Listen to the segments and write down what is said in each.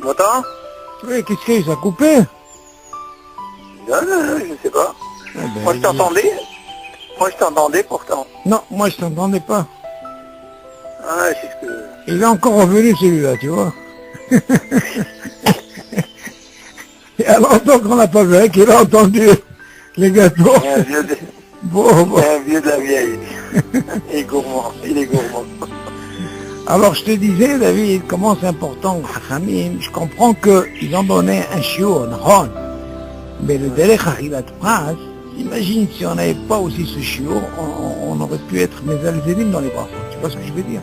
Tu m'entends? Oui, qu'est-ce qu'il y a eu, ça a coupé? Non, je sais pas. ben, Moi je t'entendais. Moi je t'entendais pourtant. Non, moi je t'entendais pas. Ah, c'est ce que... Il est encore revenu celui-là, tu vois. Il y a longtemps qu'on n'a pas vu, qu'il a entendu les gâteaux. Il y a un vieux de, Bon, bon. il y a un vieux de la vieille. Il est gourmand, il est gourmand. Alors je te disais, David, comment c'est important, Hachamim, je comprends qu'ils ont donné un shiur, nahon. Mais le délai Chachilat Pras, imagine si on n'avait pas aussi ce shiur, on aurait pu être Mezalzelim dans les bras. Tu vois ce que je veux dire?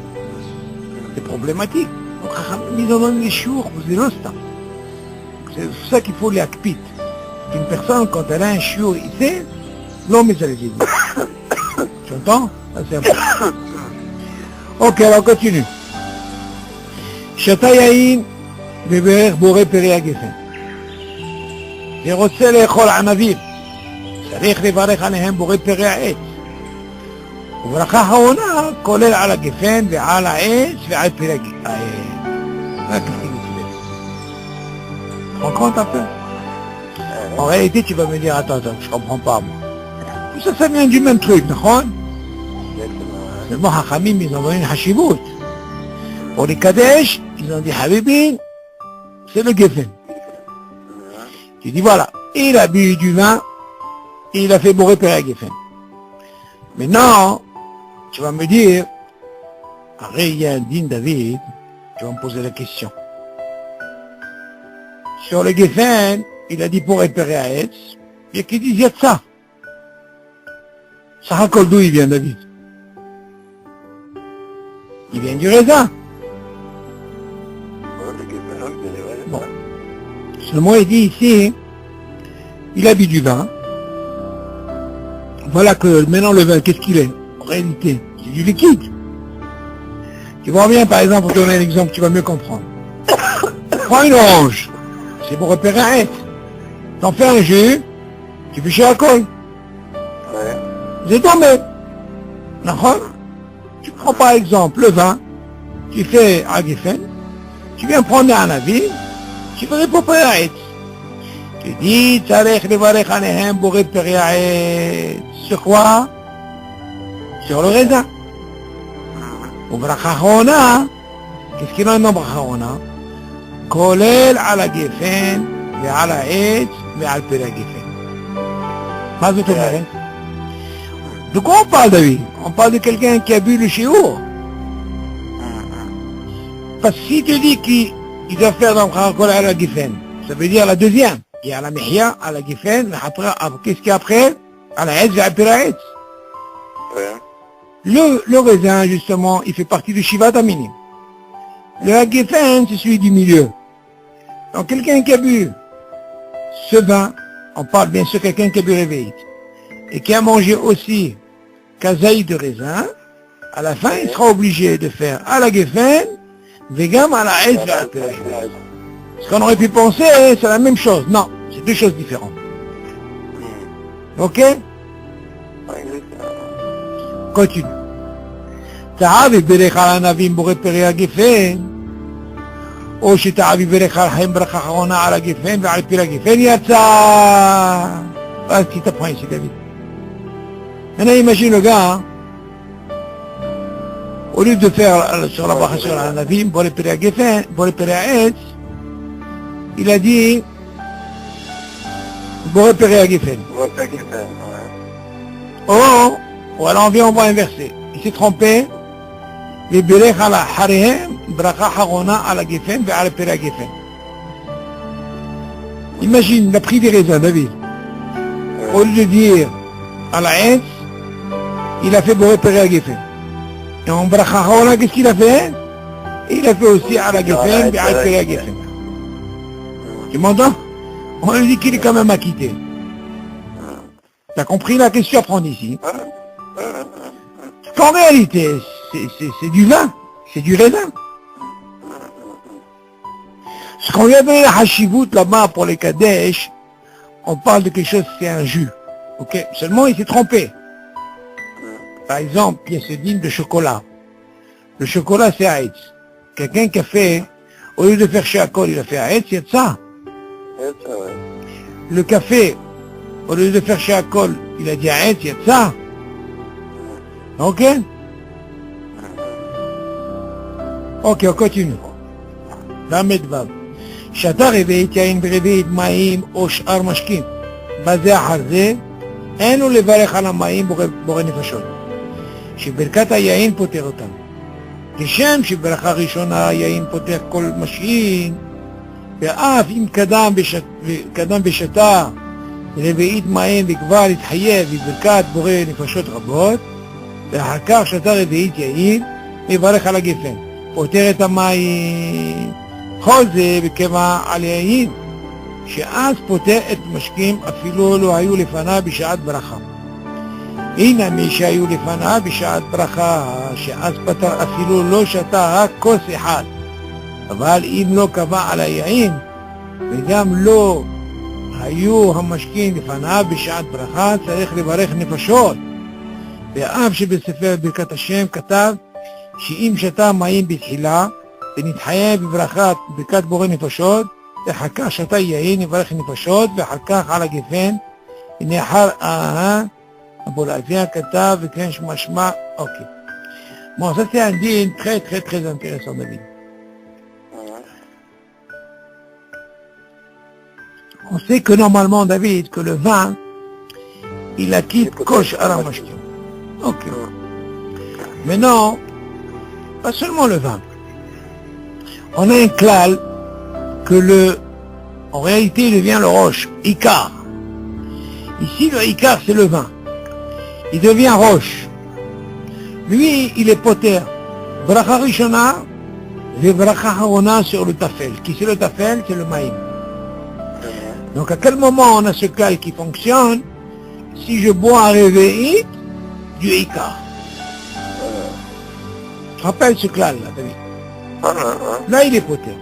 C'est problématique. Donc Hachamim, ils ont donné les shiur, c'est l'ostam. C'est pour ça qu'il faut les akpit. Une personne, quand elle a un shiur ici, l'homme est Mezalzelim. Tu entends? Ça, c'est important. Ok, alors continue. שתה יין בברך בורא פרי הגפן. ורוצה לאכול ענבים, צריך לברך עליהם בורא פרי העץ. וברכה האחרונה כולל על הגפן ועל העץ ועל פרי הגפן. רק תגיד tu comprends compte un peu? En réalité, tu vas me dire, attends, je comprends pas moi. Tout ça, ça vient du même truc, נכון? Seulement, Hachamim, ils ont donné une hashivut. Pour les Kadesh, ils ont dit Habibin, c'est le Geffen. Tu dis voilà, il a bu du vin, et il a fait bourrer Père Geffen. Maintenant, tu vas me dire, après il y a un din David, tu vas me poser la question. Sur le Geffen, il a dit pour Père Haetz, il y a qui disent Yatsa. Ça raconte d'où il vient David? Il vient du raisin. Bon. Seulement il dit ici, il a bu du vin. Voilà que maintenant le vin, qu'est-ce qu'il est? En réalité, c'est du liquide. Tu vois bien, par exemple, pour te donner un exemple, tu vas mieux comprendre. Prends une orange, c'est pour repérer un être. T'en fais un jus, tu fais chez alcool. C'est tombé. D'accord? Tu prends par exemple le vin, tu fais un Geffen, tu viens prendre un avis, tu fais repérer un être. Tu dis, Tzarech levarech alehem boré periaet. Sur quoi? Sur le raisin. Ou bracha chona. Qu'est-ce qu'il en a bracha chona? Kolel ala gefen, ve ala et, ve al peri gefen. מה זאת אומרת? De quoi on parle, David? On parle de quelqu'un qui a bu le shiur. Parce que si tu dis qu'il doit faire dans le Kolel ala gefen, ça veut dire la deuxième. Il y a la mihya, à la geffen, après, qu'est-ce qu'il y a après? À la hetz, à la hetz. Le raisin, justement, il fait partie du shivat aminim. Le geffen, c'est celui du milieu. Donc, quelqu'un qui a bu ce vin, on parle bien sûr de quelqu'un qui a bu réveillé, et qui a mangé aussi kazaï de raisin, à la fin, il sera obligé de faire à la geffen, vegam à la hetz, à la hetz. Ce qu'on aurait pu penser, c'est la même chose. Non, c'est deux choses différentes. Ok? Continue. Ta'av berech al anavim boré peri hagefen, ou שתעב berech alhem bracha achorona al hagefen ועל פרי הגפן יצא. אז tu t'apprends ici, David. Maintenant, imagine le gars, au lieu de faire sur la bracha sur l'anavim boré peri hagefen, boré peri haetz, il a dit Boré Peri Hagefen. Ou alors on va inverser. Il s'est trompé. Les Berech ala Harehem, Bracha Harona ala Gefen, ve ala Peri Hagefen. Imagine, il a pris des raisins, David. Au lieu de dire à la Hetz, il a fait Boré Peri Hagefen. Et en Bracha Harona, qu'est-ce qu'il a fait? Il a fait aussi à la Gefen, ve ala Peri Hagefen. Tu m'entends? On lui dit qu'il est quand même acquitté. T'as compris la question à prendre ici? Qu'en réalité, c'est du vin, c'est du raisin. Ce qu'on lui a donné la hashivut là-bas pour les Kadesh, on parle de quelque chose, c'est un jus. Ok? Seulement, il s'est trompé. Par exemple, il y a ce dîme de chocolat. Le chocolat, c'est Haïtz. Quelqu'un qui a fait Au lieu de faire Sheakol, il a fait Aetz, c'est ça. C'est ça, ouais. Le café, au lieu de faire Sheakol, il a dit Aetz, c'est ça. Ok? Ok, on continue. למד ו' שתה רביעית יין ברביעית מים או שאר משקים בזה אחר זה אין הוא לברך על המים בורא נפשות שברכת היין פותר אותם כשם שברכה ראשונה היין פותר כל משכין ואף אם קדם בשתה רביעית מים וכבר התחייב בברכת בורא נפשות רבות ואחר כך שתה רביעית יין מברך על הגפן פותר את המים כל זה בקבע על היין שאז פותר את משקים אפילו לא היו לפניו בשעת ברכה הנה מי שהיו לפניו בשעת ברכה שאז פתר אפילו לא שתה רק כוס אחד אבל אם לא קבע על היין וגם לא היו המשקים לפניו בשעת ברכה צריך לברך נפשות ואף שבספר ברכת השם כתב שאם שתה מים בתחילה ונתחייב בברכת ברכת בורא נפשות ואחר כך שתה יין יברך נפשות ואחר כך על הגפן הנה אחר Abolazia Kata, וכן משמע, ok. Bon, ça c'est un dîne très très très intéressant, David. On sait que normalement, David, que le vin, il acquitte Kosh Aramashkim. Ok. Maintenant, pas seulement le vin. On a un klal que en réalité, il devient le roche, Ikar. Ici, le Ikar, c'est le vin. Il devient roche. Lui, il est poter. Bracha Rishona, et Bracha Harona sur le tafel. Qui c'est le tafel? C'est le maïm. Donc à quel moment on a ce klal qui fonctionne? Si je bois un réveil du Ikar. Tu te rappelles ce klal là, David? Là, il est poter.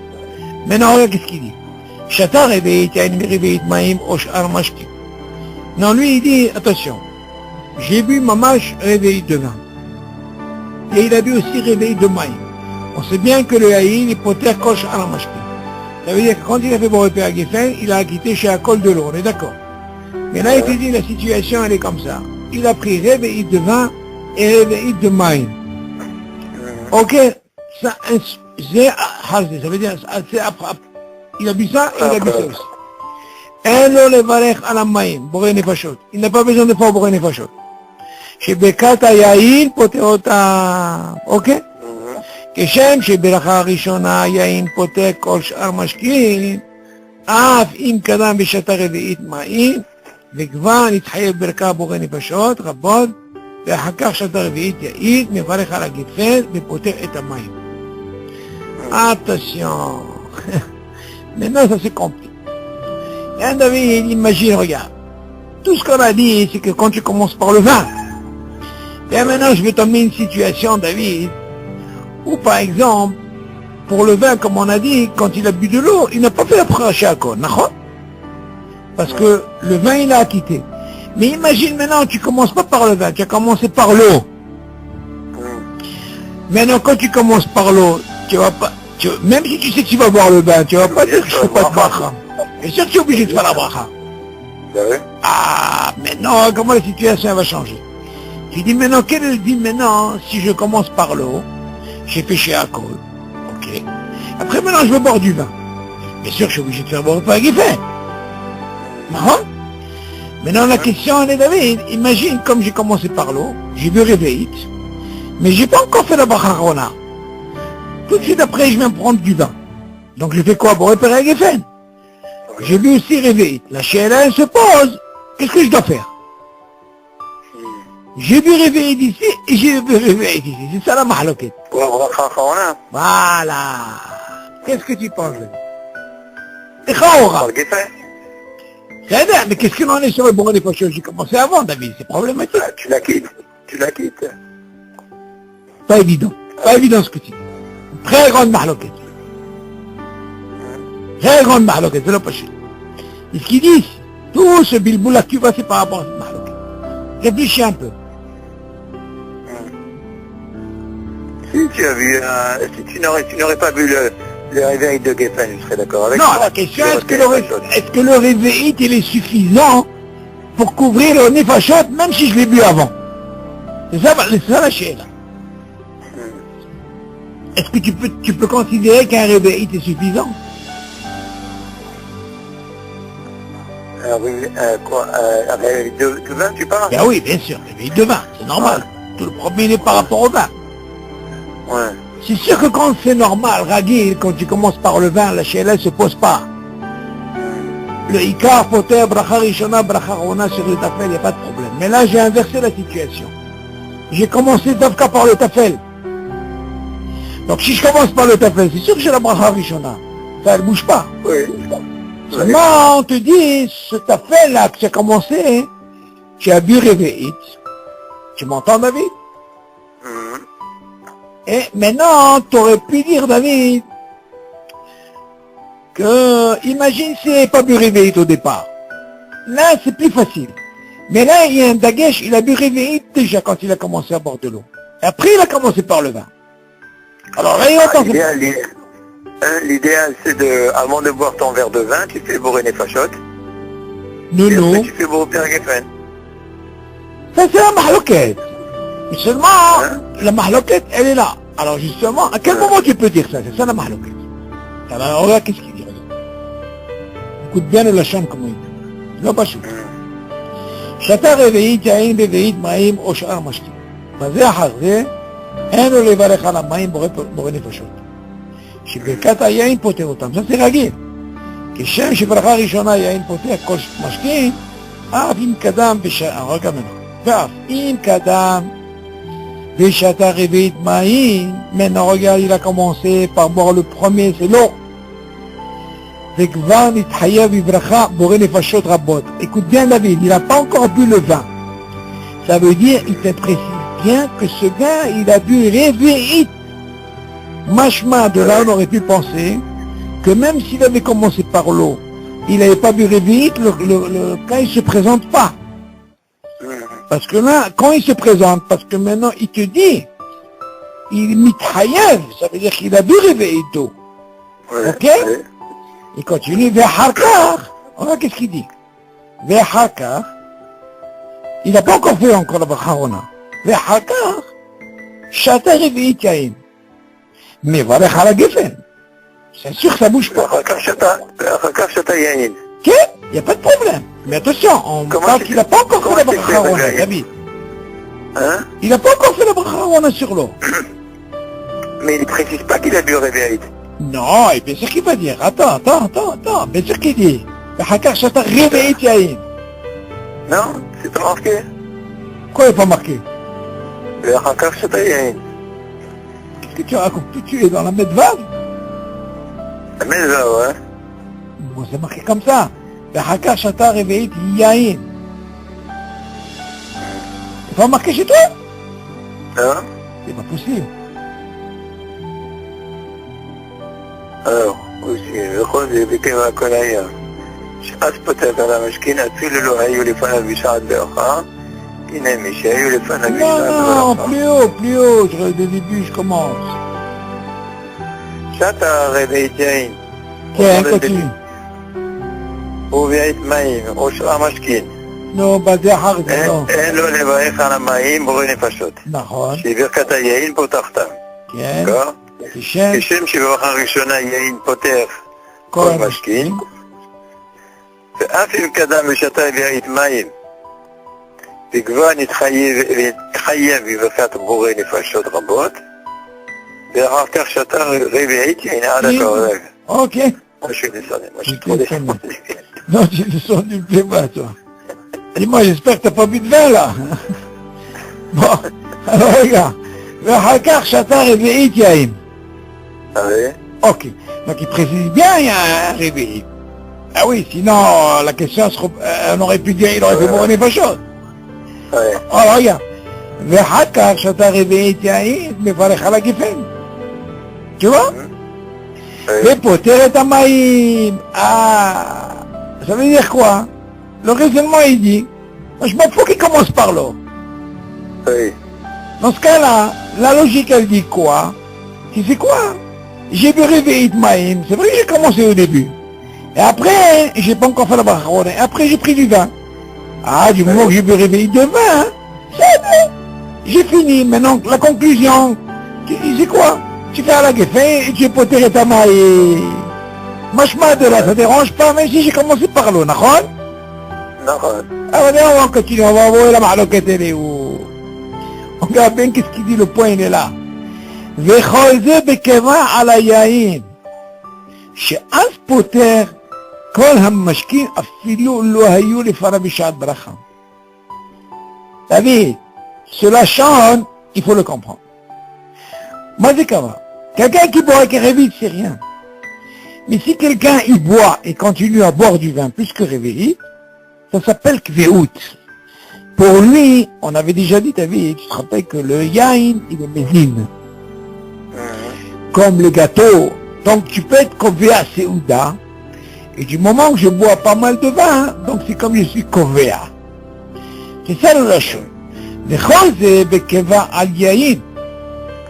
Maintenant, regarde qu'est-ce qu'il dit. Shata réveil, t'as une réveil maïm, oshar mashki. Non, lui, il dit, attention. J'ai bu mamash réveil de vin. Et il a bu aussi réveil de maïm. On sait bien que le haïn est poter kosh aramashki. Ça veut dire que quand il a fait bon repère à Geffen, il a quitté chez Akol de l'eau, on est d'accord. Mais là, il te dit, la situation, elle est comme ça. Il a pris réveil de vin et réveil de maïm. Ok, ça veut dire, c'est après. Il a bu ça et il a bu ça aussi. Il n'a pas besoin de faire Boré Nefashot. שברכת היין פותר אותה, אוקיי? כשם שברכה הראשונה היין פותר כל שאר משקים, אף אם קדם בשתה רביעית מים, וכבר נתחייב ברכה בורא נפשות רבות, ואחר כך שתה רביעית יין, מברך על הגפן ופותר את המים. Attention. Maintenant ça se complique. Et David, imagine, regarde. Tout ce qu'on a dit, c'est que quand tu commences par le vin, et maintenant je vais t'emmener une situation, David, où par exemple, pour le vin, comme on a dit, quand il a bu de l'eau, il n'a pas fait la pracha à quoi, parce que le vin, il a acquitté. Mais imagine maintenant, tu commences pas par le vin, tu as commencé par l'eau. Maintenant, quand tu commences par l'eau, tu vas pas, même si tu sais que tu vas boire le vin, tu vas pas dire que je ne fais pas de bracha. Et sûr que tu es obligé de faire la bracha. Ah, maintenant, comment la situation va changer? Tu dis maintenant, si je commence par l'eau, j'ai fait chez Akol, ok. Après maintenant, je veux boire du vin. Bien sûr que je suis obligé de faire boire pas Geffen. Non? Maintenant, la question, elle est, David, imagine, comme j'ai commencé par l'eau, j'ai bu réveil, mais j'ai pas encore fait la bracha Rona. Tout de suite après, je viens prendre du vin. Donc, je fais quoi? Pour repérer Geffen. J'ai bu aussi réveil. La chienne, elle se pose. Qu'est-ce que je dois faire? J'ai bu réveil d'ici et j'ai bu réveil d'ici. C'est ça la mahloquette. Voilà. Qu'est-ce que tu penses? Mais qu'est-ce qu'il en est sur le bourreau des pochons? J'ai commencé avant, David. C'est problématique. Tu la quittes. Pas évident. Pas évident ce que tu dis. Très grande mahloquette. Très grande mahloquette, c'est le poché. Et ce qu'ils disent, tout ce bilboula que tu vois, c'est par rapport à cette mahloquette. Réfléchis un peu. Si tu n'aurais pas bu Le réveil de Geffen, je serais d'accord avec Non, toi. la question Je est-ce que, retiens pas chose. est-ce que le réveil il est suffisant pour couvrir le nefashot même si je l'ai bu avant? C'est ça la chaîne. Est-ce que tu peux considérer qu'un réveil est suffisant? Quoi, un réveil de vin, tu parles? Ben oui, bien sûr, réveil de vin, c'est normal. Tout le problème est par rapport au vin. Ouais. C'est sûr que quand c'est normal, Ragil, quand tu commences par le vin, la chaîne ne se pose pas. Le Ikar, Poter, Bracha Rishona, Bracha Rona sur le Tafel, il n'y a pas de problème. Mais là, j'ai inversé la situation. J'ai commencé Davka par le Tafel. Donc si je commence par le Tafel, c'est sûr que j'ai la Bracha Rishona. Ça ne bouge pas. Oui. Seulement, on te dit, ce Tafel là que tu as commencé, tu as bu Réveillite. Tu m'entends, David? Et maintenant, tu aurais pu dire, David, que, imagine s'il n'avait pas bu Réveillite au départ. Là, c'est plus facile. Mais là, il y a un Dagesh, il a bu Réveillite déjà quand il a commencé à boire de l'eau. Et après, il a commencé par le vin. Alors là, il entend... L'idéal, c'est de, avant de boire ton verre de vin, tu fais bourrer les fachottes. Non, Et non. après, tu fais bourrer Pierre Geffen. Ça, c'est la mahloquette. Mais seulement, la mahloquette, elle est là. Alors justement, à quel moment tu peux dire ça? C'est ça la mahloquette. Alors regarde, qu'est-ce qu'il dit? Regarde. Écoute bien le chambre, comment il dit. לא פשוט. שאתה רביעית יין בביעית מים או שאר משקים. בזה אחר זה, אין לו לברך על המים בורא נפשות. שברכת היין פותר אותם. זה רגיל. כשם שברכה ראשונה יין פותר כל משקים, אף אם קדם רגע ממנו. ואף אם קדם ושתה רביעית מים, maintenant regarde, il a commencé par boire le premier, c'est l'eau. וכבר נתחייב בברכה בורא נפשות רבות. Écoute bien David, il n'a pas encore bu le vin. Ça veut dire, il te précise bien que ce vin, il a bu réveillite. Machma, de là on aurait pu penser que même s'il avait commencé par l'eau, il n'avait pas bu réveillite, le cas il se présente pas. Parce que là, quand il se présente, parce que maintenant il te dit, il mithayev, ça veut dire qu'il a bu réveillite d'eau. Ok? Il continue, Ve'harkar, regarde qu'est-ce qu'il dit. Ve'harkar, il n'a pas encore fait encore la Bacharona. Ve'harkar, Shata réveillite yain. Mais voilà, la Geffen. C'est sûr que ça bouge pas. Ok? Il n'y a pas de problème. Mais attention, on parle qu'il n'a pas encore fait la Bacharona, David. Hein? Il n'a pas encore fait la Bacharona sur l'eau. Mais il ne précise pas qu'il a bu réveillite. Non, et bien sûr qu'il va dire. Attends. Bien sûr qu'il dit. Ve'harkar Shata réveillite yain. Non, c'est pas marqué. Quoi il n'est pas marqué? Ve'harkar Shata yain. Qu'est-ce que tu racontes? Tu es dans la Medvav? La Medvav, ouais. Moi, c'est marqué comme ça. Ve'harkar Shata réveillite yain. C'est pas marqué chez toi? Non. C'est pas possible. Alors, aussi, וכל זה בטבע הכל היה. שאז פותרת על המשכין, אפילו לא היו לפניו בשעת ברכה, הנה מי שהיו לפניו בשעת Non, ברכה. plus haut, dès le début, je commence. שעת הרביעית יין, Tiens, continue. וביעית מים, או שאר משכין. Non, בזה אחר זה לא. אין לו לברך על המים בורא נפשות. נכון, שברכת היין פותחתם. כן. d'accord? כשם כשם שברכה ראשונה יין פותח כל כל המשקים, משכין, ואף אם קדם ושתה ביעית מים, וכבר נתחייב בברכת בורא נפשות רבות, ואחר כך שתה רביעית יין עד הקרוב. Ok. Moi je suis descendu, moi je suis trop descendu. Non, tu es descendu plus bas, toi. Dis-moi, j'espère que t'as pas bu de vin, là. Bon, alors regarde. ואחר כך שתה רביעית יין. Ah oui? Ok. Donc il précise bien, il y a un réveil. Ah oui, sinon la question, on aurait pu dire, il aurait fait boire pas chose. Ouais. Alors regarde. ואחר כך שתה רביעית יין, מברך על הגפן. Tu vois? ופותר את המים. Ça veut dire quoi? Le raisonnement il dit, moi je m'en fous qu'il commence par l'eau. Oui. Dans ce cas-là, la logique elle dit quoi? Tu sais quoi? j'ai bu réveillé Maïm. C'est vrai que j'ai commencé au début. Et après, j'ai pas encore fait la bracha. Et après, j'ai pris du vin. Ah, du moment que j'ai bu réveillé de vin, c'est bon. J'ai fini. Maintenant, la conclusion, tu dis quoi? Tu fais à la gueffin et tu es poté ta maille. Machma de là, ça dérange pas, même si j'ai commencé par l'eau, d'accord? D'accord. Alors, on va continuer, on va voir la mahloquette, elle est où? On regarde bien qu'est-ce qu'il dit, le point, il est là. וכל זה בקבע על היין, שאז פותר כל המשקים אפילו לא היו לפניו בשעת ברכה. David, cela change, il faut le comprendre. Moi, c'est comment? Quelqu'un qui boit et qui réveille, c'est rien. Mais si quelqu'un, il boit et continue à boire du vin plus que réveillé, ça s'appelle kveout. Pour lui, on avait déjà dit, David, tu te rappelles que le yain, il est mésine. Comme le gâteau. Donc tu peux être kovéa Seouda. Et du moment que je bois pas mal de vin, donc c'est comme je suis kovéa. C'est ça la chose.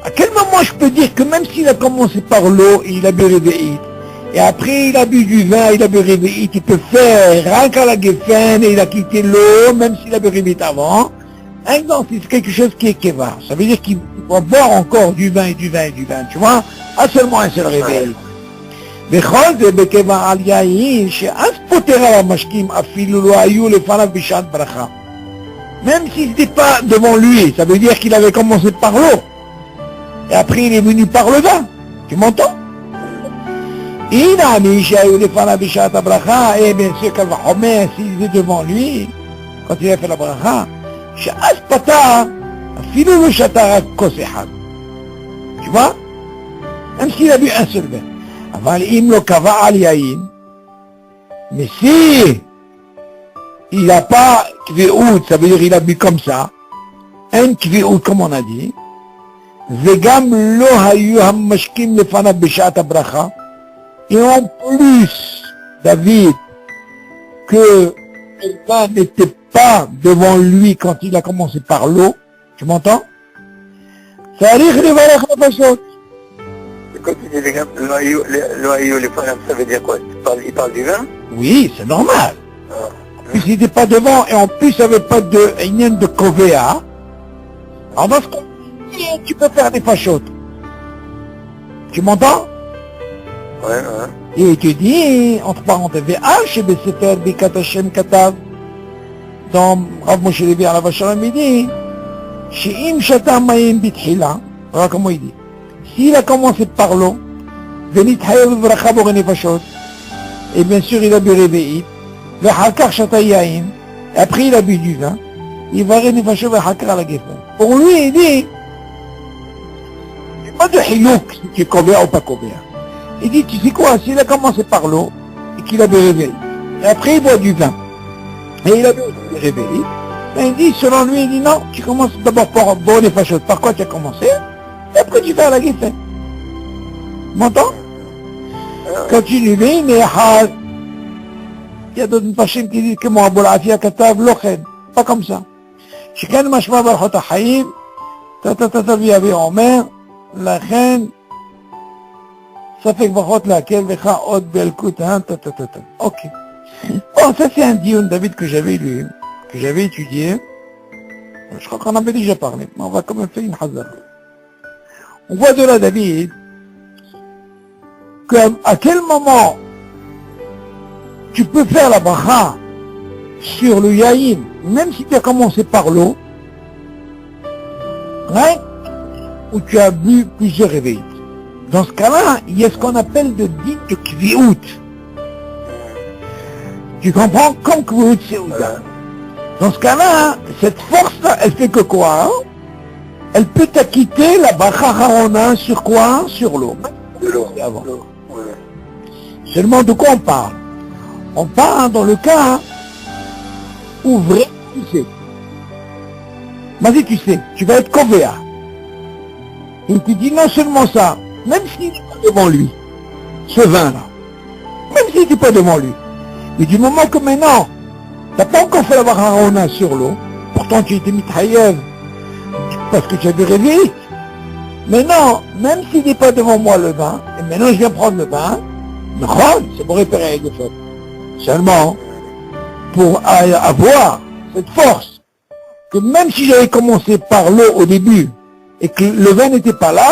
À quel moment je peux dire que même s'il a commencé par l'eau et il a bu réveillé, et après il a bu du vin, il a bu réveillé, il peut faire rien qu'à la guéfène et il a quitté l'eau, même s'il a bu réveillé avant, hein, non, c'est quelque chose qui est keva. Ça veut dire qu'il va boire encore du vin et du vin et du vin, tu vois, à seulement un seul réveil. בכל זה בקבע על יין, שאז פותר על המשקים אפילו לא היו לפניו בשעת ברכה. Même s'il n'était pas devant lui, ça veut dire qu'il avait commencé par l'eau. Et après il est venu par le vin. Tu m'entends? הנה שהיו לפניו בשעת הברכה, et bien sûr קל וחומר, s'il est devant lui, quand il a fait la ברכה, שאז פתר, אפילו לא שתה רק כוס אחד. Tu vois? Même s'il a bu un seul vin. אבל אם לא קבע על יין, mais si il n'a pas kveout, ça veut dire il a bu comme ça, un kveout comme on a dit, וגם לא היו המשקים לפניו בשעת הברכה, et en plus, David, que le vin n'était pas devant lui quand il a commencé par l'eau, tu m'entends? צריך לברך נפשות. Quand tu dis les gars, l'oaïo, les femmes, ça veut dire quoi? Il parle du vin? Oui, c'est normal. Ah. Puis il n'était pas devant, et en plus il n'y avait pas de Inyan de Kovéa. Alors dans ce cas, tu peux faire des fachotes. Tu m'entends? Ouais, ouais. Et tu dis, entre parenthèses, chez Bessefer, Bikat Hashem Katav, dans Rav Moshe Levi à la Vachalom, il dit, chez Im Shatam Mayim Bitchila, voilà comment il dit. S'il a commencé par l'eau, Venit Hayav Vracha Boré Fashot, et bien sûr il a bu réveillé, Vechakar Shatayaim, et après il a bu du vin, il va René Fashot Vechakar à la Geffen. Pour lui, il dit, il n'y a pas de hilouk si tu es couvert ou pas couvert. Il dit, tu sais quoi, s'il a commencé par l'eau, et qu'il a bu réveillé, et après il boit du vin, et il a bu réveillé, ben il dit, selon lui, il dit non, tu commences d'abord par Boré Fashot. Par quoi tu as commencé? Et après tu fais à la guiffe. M'entends? Continue, mais il y a d'autres pachim qui disent que moi, Abou Afia Katav, Lochen. Pas comme ça. שכן משמע ברכות החיים, תביא אבי אומר, לכן ספק ברכות להקל בך עוד באלקות, ok. Bon, ça c'est un dion, David, que j'avais lu, que j'avais étudié. Je crois qu'on en avait déjà parlé, mais on va quand même faire une hazard. On voit de là, David, qu'à quel moment tu peux faire la bracha sur le yaïn, même si tu as commencé par l'eau, hein, ou tu as bu plusieurs réveils. Dans ce cas-là, il y a ce qu'on appelle de dit de kviout. Tu comprends? Comme kviout seouda. Dans ce cas-là, cette force-là, elle fait que quoi, hein? Elle peut t'acquitter la bracha harona sur quoi? Sur l'eau. De l'eau. Avant. Ouais. Seulement de quoi on parle? On parle dans le cas où vraiment tu sais. Vas-y, tu sais, tu vas être kovéa. Et tu dis non seulement ça, même s'il n'est pas devant lui, ce vin-là, même s'il n'est pas devant lui, mais du moment que maintenant, tu n'as pas encore fait la bracha harona sur l'eau, pourtant tu étais mithayev, parce que tu as dû réveiller. Maintenant, même s'il n'est pas devant moi le vin, et maintenant je viens prendre le vin, c'est pour repérer avec le fait. Seulement, pour avoir cette force, que même si j'avais commencé par l'eau au début, et que le vin n'était pas là,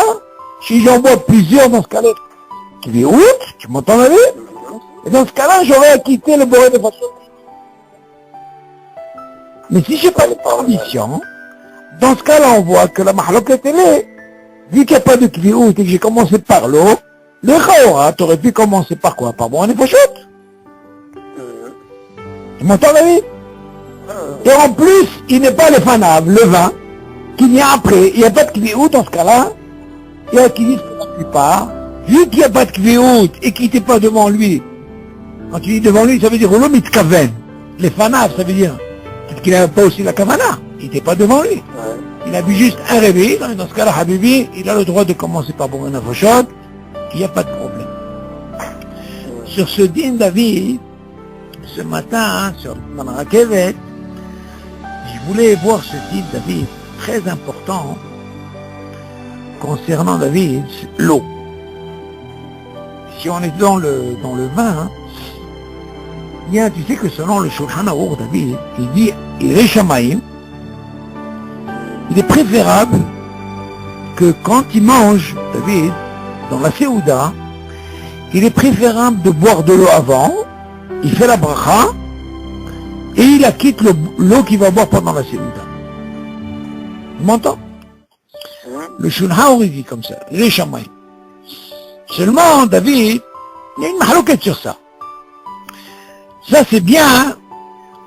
si j'en bois plusieurs dans ce cas-là, tu dis, oups, tu m'entends la vie? Et dans ce cas-là, j'aurais acquitté le boré de façon. Mais si j'ai pas de conditions, dans ce cas-là, on voit que la mahloket elle est, vu qu'il n'y a pas de kviout et que j'ai commencé par l'eau, le chaora, t'aurais pu commencer par quoi? Par boré de façon. Tu m'entends la vie? Et en plus, il n'est pas le fanav, le vin, qu'il y a après, il n'y a pas de kviout dans ce cas-là, il y a qui disent que la plupart, vu qu'il n'y a pas de kviout et qu'il n'était pas devant lui, quand tu dis devant lui, ça veut dire rouleau mitkaven. Les fanav, ça veut dire peut-être qu'il n'avait pas aussi la kavana, il n'était pas devant lui. Il a vu juste un réveil, dans ce cas-là, Habibi, il a le droit de commencer par Boré Nafashot, il n'y a pas de problème. Sur ce din David, ce matin, sur Manrakevet, je voulais voir ce din David, très important, concernant David, l'eau. Si on est dans le vin, bien, tu sais que selon le Shulchan Aruch David, il dit, il est préférable que quand il mange, David, dans la Seouda, il est préférable de boire de l'eau avant, il fait la bracha, et il acquitte l'eau qu'il va boire pendant la Seouda. Tu m'entends? Le Shulchan Aruch dit comme ça, il est Shamayim. Seulement, David, il y a une mahloket sur ça. Ça, c'est bien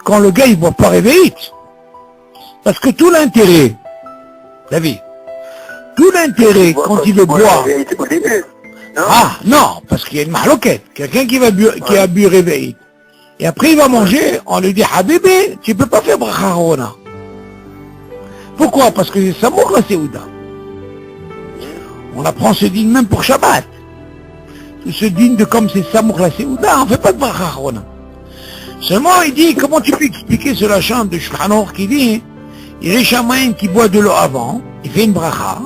quand le gars, il ne boit pas réveillé. Parce que tout l'intérêt, David, tout l'intérêt quand il le boit... Non, parce qu'il y a une mahloket. Quelqu'un qui a bu réveillé. Et après, il va manger, on lui dit, Habibi, tu ne peux pas faire bracha rona. Pourquoi? Parce que c'est Samour la Seouda. On apprend ce din même pour Shabbat. Ce din de comme c'est Samour la Seouda, on ne fait pas de bracha rona. Seulement, il dit, comment tu peux expliquer sur la chambre de Shulchan Aruch qui dit, il est Shamayim qui boit de l'eau avant, il fait une bracha.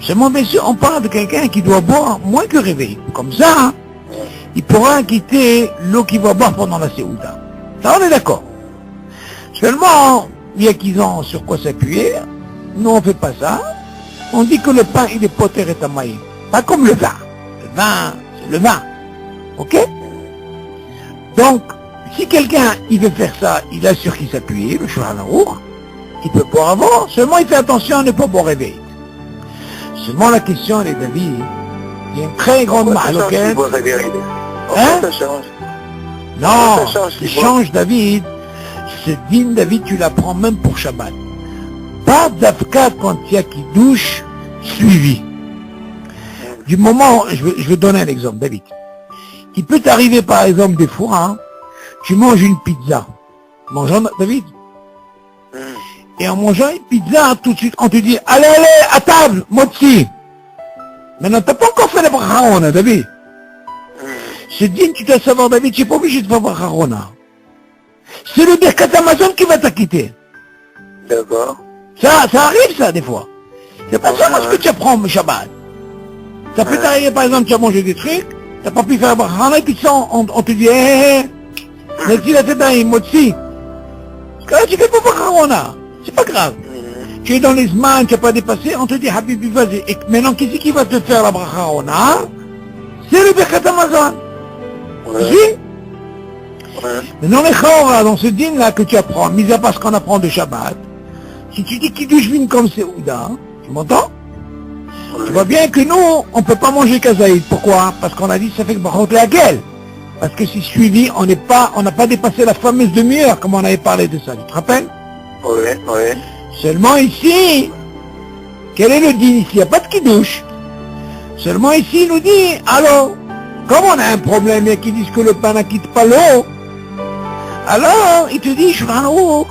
Seulement, bien sûr, on parle de quelqu'un qui doit boire moins que réveillé. Comme ça, il pourra quitter l'eau qu'il va boire pendant la Seouda. Ça, on est d'accord. Seulement, il y a qu'ils ont sur quoi s'appuyer. Nous, on ne fait pas ça. On dit que le pain, il est poter et tamaïm. Pas comme le vin. Le vin, c'est le vin. Ok? Donc, si quelqu'un, il veut faire ça, il a sur qui s'appuyer, le Shulchan Aruch, il peut boire avant, seulement il fait attention à ne pas boire réveillé. Seulement la question, elle est David, il y a une très grande mahloket. Hein? Ça change. Non, ça change David, ce din David, tu l'apprends même pour Shabbat. Pas d'afka quand il y a qui douche suivi. Du moment, je vais donner un exemple, David. Il peut t'arriver par exemple des fois, tu manges une pizza. Mangeant, David. Et en mangeant une pizza, tout de suite, on te dit, allez, à table, motzi. Maintenant, t'as pas encore fait la bracha, David. Ce din, tu dois savoir, David, tu n'es pas obligé de faire bracha. C'est le Birkat Amazon qui va t'acquitter. D'accord. Ça arrive, ça, des fois. C'est pas seulement ce que tu apprends, le Shabbat. Ça peut t'arriver, par exemple, tu as mangé des trucs, t'as pas pu faire la bracha, et puis on te dit, Nati la tête d'un motzi. Parce que là, tu fais pas bracha. C'est pas grave. Tu es dans les semaines, tu n'as pas dépassé, on te dit, Habibi, vas-y. Et maintenant, qui c'est qui va te faire la bracha rona? C'est le Birkat Amazon. Oui. Maintenant, les chora, dans ce din-là que tu apprends, mis à part ce qu'on apprend de Shabbat, si tu dis qu'il douche vine comme Seouda, tu m'entends? Tu vois bien que nous, on ne peut pas manger kazaïd. Pourquoi? Parce qu'on a dit, ça fait que brachot la gueule. Parce que si suivi, on n'a pas dépassé la fameuse demi-heure, comme on avait parlé de ça. Tu te rappelles? Oui. Seulement ici, quel est le din ici? Il n'y a pas de kidouche. Seulement ici, il nous dit, alors, comme on a un problème et qu'ils disent que le pain n'acquitte pas l'eau, alors, il te dit, Shulchan Aruch,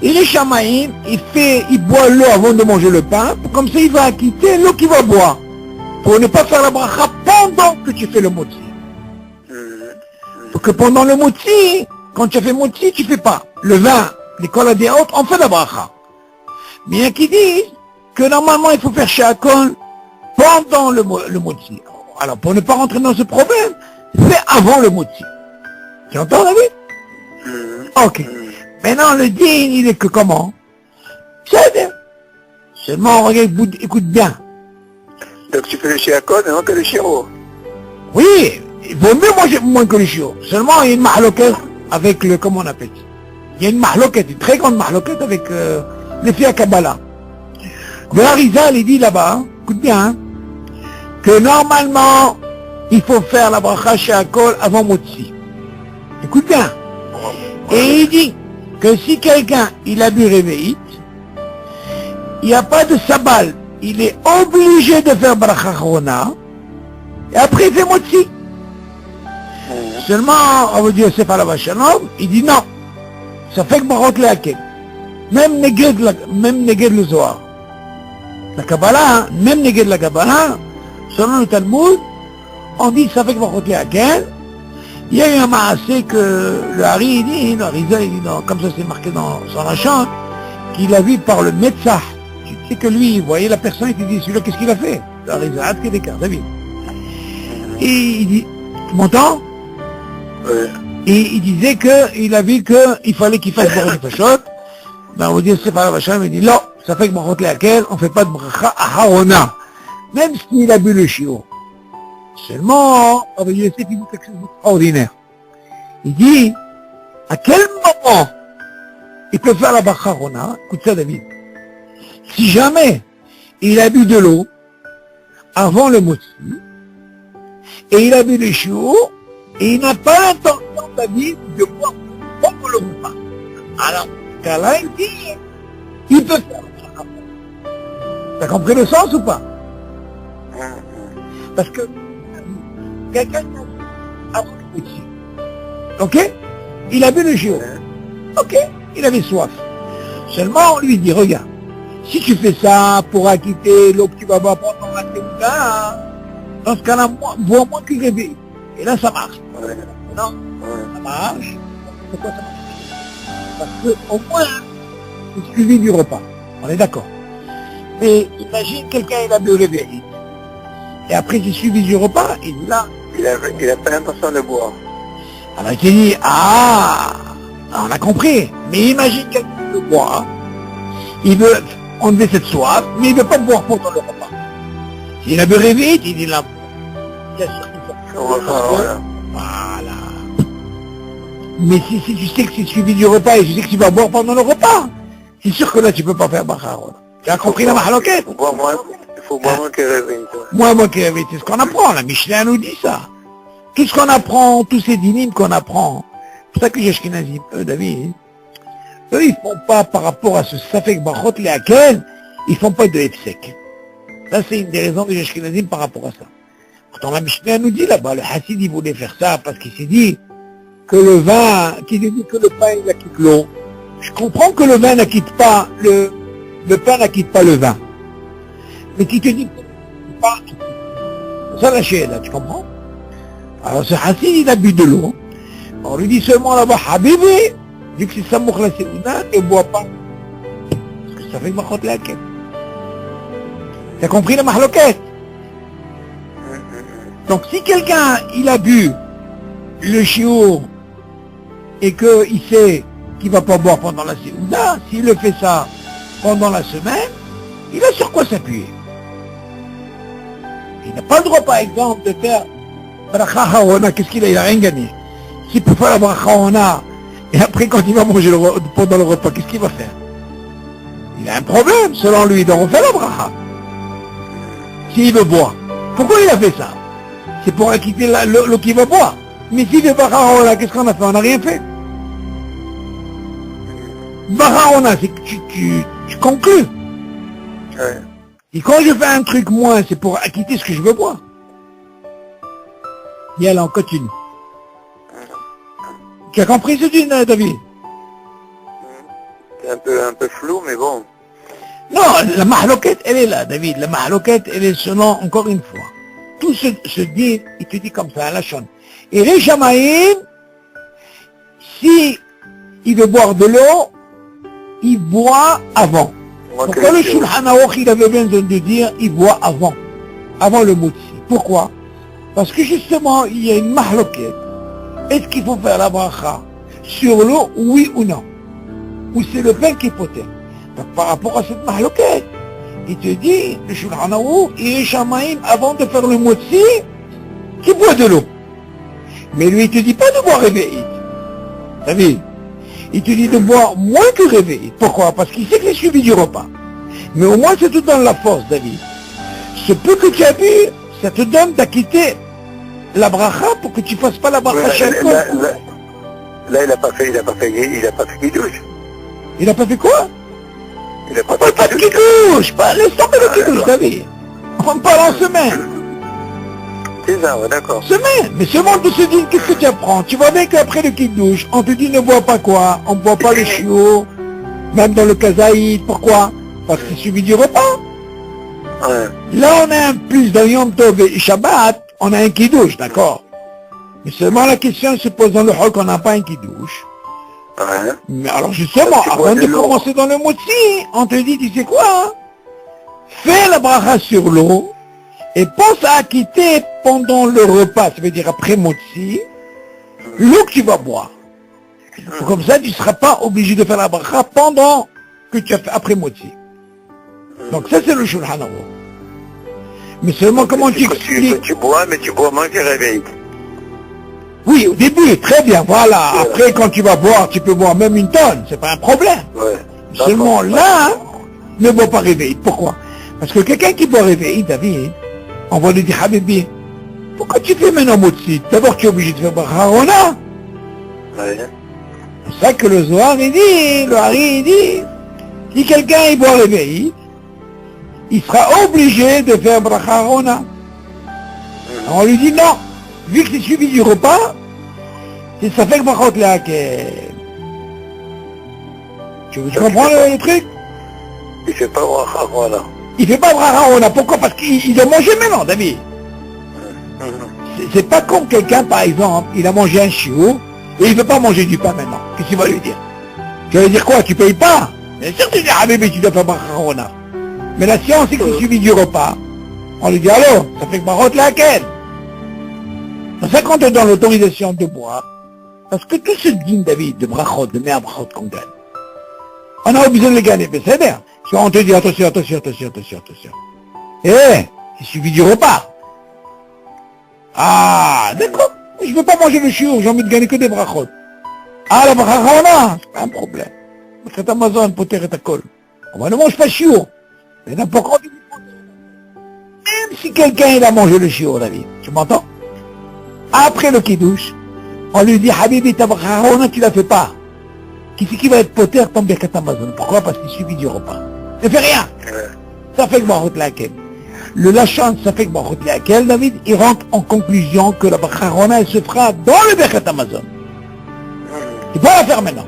il est Shamayim, il boit l'eau avant de manger le pain, comme ça il va acquitter l'eau qu'il va boire, pour ne pas faire la bracha pendant que tu fais le motzi. Parce que pendant le motzi, quand tu as fait motzi, tu fais pas. Le vin, l'école des autres, on fait la bracha. Mais il y a qui disent que normalement il faut faire shakol pendant le motzi. Alors, pour ne pas rentrer dans ce problème, c'est avant le motzi. Tu entends, David? Ok. Maintenant, le din, il est que comment? C'est-à-dire, seulement, regarde, écoute bien. Donc tu fais le shiakot et non que le shiro. Oui, il vaut mieux manger moins que le chiot. Seulement, il y a une mahloquette avec le, comment on appelle ça? Il y a une mahloquette, une très grande mahloquette avec les filles à Kabbalah. Le Harizal, il dit là-bas, hein, écoute bien, hein, que normalement, il faut faire la bracha shiakol avant motzi. Écoute bien. Et il dit que si quelqu'un, il a bu réveillite, il n'y a pas de sabal. Il est obligé de faire bracha chorona, et après il fait motzi. Seulement, on va dire c'est pas la vachanov, il dit non. Ça fait que barot leakel. Même neged le Zohar. La Kabbalah, hein, même neged la Kabbalah, selon le Talmud, on dit ça fait que barot leakel. Il y a eu un maasé que le Hari, il dit, le Harizal, il dit non, comme ça c'est marqué dans son rachat, qu'il a vu par le Metzah. Tu sais que lui, il voyait la personne et il dit, celui-là, qu'est-ce qu'il a fait? Le Harizal, qu'est-ce qu'il a fait, David? Et il dit, tu m'entends? Oui. Et il disait qu'il a vu qu'il fallait qu'il fasse Baruch Fashot. Ben, on va dire, c'est pas la vache, mais il dit, non, ça fait que Baruch laquelle on fait pas de bracha à Harona. Même s'il a bu le chiot. Seulement, on va dire, c'est quelque chose d'extraordinaire. Il dit, à quel moment il peut faire la bracha Harona? Écoute ça, David. Si jamais il a bu de l'eau avant le motzi, et il a bu le chiot, et il n'a pas l'intention, David, de boire pendant le repas. Alors, dans ce cas-là, il dit, il peut faire ça. T'as compris le sens ou pas? Parce que quelqu'un a bu le motzi. Ok? Il a bu le chiot. Ok? Il avait soif. Seulement, on lui dit, regarde, si tu fais ça pour acquitter l'eau que tu vas boire pendant la Théouda, dans ce cas-là, bois moins qu'il réveille. Et là, ça marche. Ouais. Non, ça marche. Pourquoi ça marche? Parce que, au moins, c'est suivi du repas. On est d'accord. Mais imagine quelqu'un, il a bu le réveil. Et après, c'est suivi du repas, et là, Il a pas l'intention de boire. alors il s'est dit, ah, on a compris. Mais imagine quelqu'un qui boit, il veut enlever cette soif, mais il ne veut pas boire pendant le repas. S'il a bu réveil, il dit là, bien sûr qu'il faut. Voilà. Voilà. Mais si tu sais que c'est suivi du repas et tu sais que tu vas boire pendant le repas, c'est sûr que là tu peux pas faire Bachar. Tu as compris la mahaloquette? Il faut boire moins que réveil, quoi. Moi, c'est ce qu'on apprend, la Mishnah nous dit ça. Tout ce qu'on apprend, tous ces dynimes qu'on apprend, c'est pour ça que les Ashkenazim, eux, David, eux, ils font pas par rapport à ce Safek Bachot, lesquels, ils font pas de Hefsek. Ça, c'est une des raisons des Ashkenazim par rapport à ça. Pourtant, la Mishnah nous dit là-bas, le Hassid, il voulait faire ça parce qu'il s'est dit que le vin, qu'il dit que le pain, il acquitte l'eau. Je comprends que le vin n'acquitte pas, le pain n'acquitte pas le vin. Mais qui te dit que le pain acquitte. Ça, la chienne, là, tu comprends? Alors, ce Hassid, il a bu de l'eau. On lui dit seulement là-bas, Habibi, vu que c'est Samouk la Séouna, ne bois pas. Parce que ça fait Machot laquelle. T'as compris la mahloquette? Donc si quelqu'un, il a bu le chiot et qu'il sait qu'il va pas boire pendant la séouda, s'il le fait ça pendant la semaine, il a sur quoi s'appuyer. Il n'a pas le droit, par exemple, de faire bracha haona. Qu'est-ce qu'il a? Il n'a rien gagné. S'il peut faire la bracha haona, et après quand il va manger pendant le repas, qu'est-ce qu'il va faire? Il a un problème, selon lui, donc on fait la bracha. S'il veut boire. Pourquoi il a fait ça? C'est pour acquitter l'eau qu'il va boire. Mais s'il veut Barahona, qu'est-ce qu'on a fait? On n'a rien fait. Barahona, c'est que tu conclus. Ouais. Et quand je fais un truc moins, c'est pour acquitter ce que je veux boire. Et alors, on continue. Tu as compris ce dîne, David? C'est un peu flou, mais bon. Non, la mahloquette, elle est là, David. La mahloquette, elle est selon, encore une fois. Tout ce dit, il te dit comme ça, à la chaîne. Et les Shamaïm, si il veut boire de l'eau, il boit avant. Pourquoi le Shulchan Aruch, il avait besoin de dire, il boit avant? avant le motzi. Pourquoi? Parce que justement, il y a une mahloquette. Est-ce qu'il faut faire la bracha sur l'eau, oui ou non? Ou c'est le pain qui est poté? Donc par rapport à cette mahloquette, il te dit, le Shulchan Aruch, et Shamaim, avant de faire le motzi, tu bois de l'eau. Mais lui, il te dit pas de boire réveillé. T'as vu? Il te dit de boire moins que réveillé. Pourquoi? Parce qu'il sait que c'est suivi du repas. Mais au moins, c'est tout dans la force, David. Ce peu que tu as bu, ça te donne d'acquitter la bracha pour que tu fasses pas la bracha chaque fois. Là, il a pas fait Kiddush. Il a pas fait quoi? Il a pas On parle pas de Kiddush, laisse tomber le Kiddush, David. On parle en semaine. C'est ça, ouais, d'accord. Semaine. Mais seulement de se dire, qu'est-ce que tu apprends? Tu vois bien qu'après le Kiddush, on te dit ne bois pas quoi? On ne boit pas le chiot, même dans le kazaïd. Pourquoi? Parce qu'il suffit du repas. Ouais. Là, on a un plus dans Yom Tov et Shabbat, on a un Kiddush, d'accord? Mais seulement la question se pose dans le hall qu'on n'a pas un Kiddush. Ouais. Mais alors justement, avant de commencer dans le motzi, on te dit, tu sais quoi? Fais la bracha sur l'eau et pense à acquitter pendant le repas, ça veut dire après motzi, l'eau que tu vas boire. Comme ça, tu ne seras pas obligé de faire la bracha pendant que tu as fait après motzi. Donc ça, c'est le Shulchan Aruch. Mais seulement comment tu expliques? Tu bois, mais tu bois moins que réveillé. Oui, au début, très bien, voilà. Après, quand tu vas boire, tu peux boire même une tonne, c'est pas un problème. Ouais. Seulement là, ne bois pas réveillé. Pourquoi? Parce que quelqu'un qui boit réveillé, David, on va lui dire, Habibi, pourquoi tu fais maintenant motzi? D'abord, tu es obligé de faire bracha Arona. Ouais. C'est ça que le Zohar, il dit, le Hari, il dit, si quelqu'un il boit réveillé, il sera obligé de faire bracha Arona. On lui dit non, vu que c'est suivi du repas, c'est ça fait que brachot là que... Tu comprends le truc? Il fait pas bracha, voilà. Il fait pas bracha Arona. Pourquoi? Parce qu'il doit manger maintenant, David. C'est pas comme quelqu'un, par exemple, il a mangé un chiot et il ne veut pas manger du pain maintenant. Qu'est-ce qu'il va lui dire? Tu vas lui dire quoi? Tu payes pas? Bien sûr, tu dis, ah bébé, tu dois faire bracha Arona. Mais la science, c'est que c'est suivi du repas. On lui dit, allô, ça fait que brachot là quelle? C'est ça qu'on te donne l'autorisation de boire. Parce que tout ce dîme, David, de brachot, de mère brachot qu'on donne, on a besoin de les gagner, mais c'est bien. Si on te dit, attention. Il suffit du repas. Ah, d'accord. Je veux pas manger le chiot, j'ai envie de gagner que des brachot. Ah, la brachot, c'est pas un problème. Parce que Amazon, poter et ta colle. On ne mange pas chiot. Mais n'importe quoi. Même si quelqu'un, il a mangé le chiot, David. Tu m'entends? Après le kiddush, on lui dit, Habibi, ta bracha, tu la fais pas. Qui c'est qui va être poter ton birkat Amazon? Pourquoi? Parce qu'il suffit du repas. Ne fait rien. Ça fait que brachot laquelle. Le lachon, ça fait que brachot laquelle, David, il rentre en conclusion que la bracha, elle se fera dans le birkat Amazon. Tu peux la faire maintenant.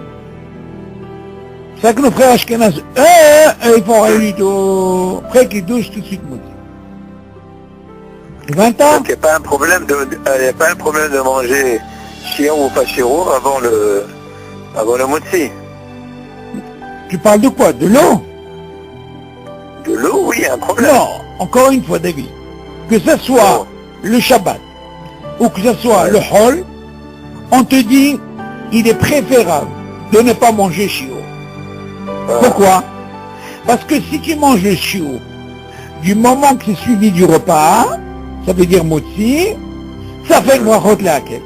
C'est ça que nos frères Ashkenaz, ils font rien du tout. Après qu'ils douchent tout de suite, maudit. 20 ans? Donc il n'y a pas un problème de manger chiron ou pas chiron avant le motzi. Tu parles de quoi? De l'eau? De l'eau, oui, un problème. Non, encore une fois, David. Que ce soit le Shabbat ou que ce soit le Hol, on te dit, il est préférable de ne pas manger chiot. Pourquoi? Parce que si tu manges le chiot, du moment que c'est suivi du repas, ça veut dire motzi, ça fait le brachot laquelle.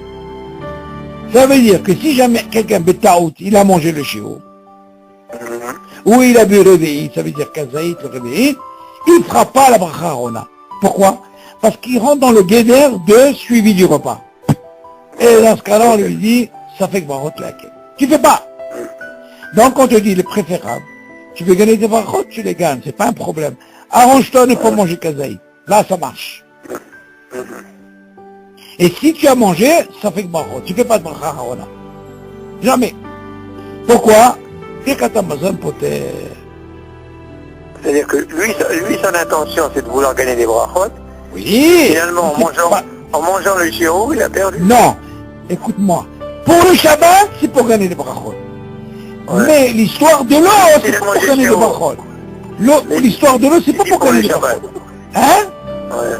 Ça veut dire que si jamais quelqu'un betaout, il a mangé le chiot, ou il a bu le réveillé, ça veut dire kazaït, le réveillé, il ne fera pas la bracha arona. Pourquoi? Parce qu'il rentre dans le guéder de suivi du repas. Et dans ce cas-là, on lui dit, ça fait que brachot laquelle. Tu fais pas. Donc on te dit, il est préférable. Tu veux gagner des brachot, tu les gagnes, c'est pas un problème. Arrange-toi, ne pas manger kazaït. Là, ça marche. Et si tu as mangé, ça fait que brachot. Tu fais pas de bracha arona. Jamais. Pourquoi? C'est-à-dire que lui, son intention, c'est de vouloir gagner des brachot. Oui. Finalement, en mangeant le chiot, il a perdu. Non. Écoute-moi. Pour le Shabbat, c'est pour gagner des brachot. Ouais. Mais l'histoire de l'eau, c'est pas pour gagner des brachot. L'histoire de l'eau, c'est pas pour gagner des brachot. Hein? Ouais.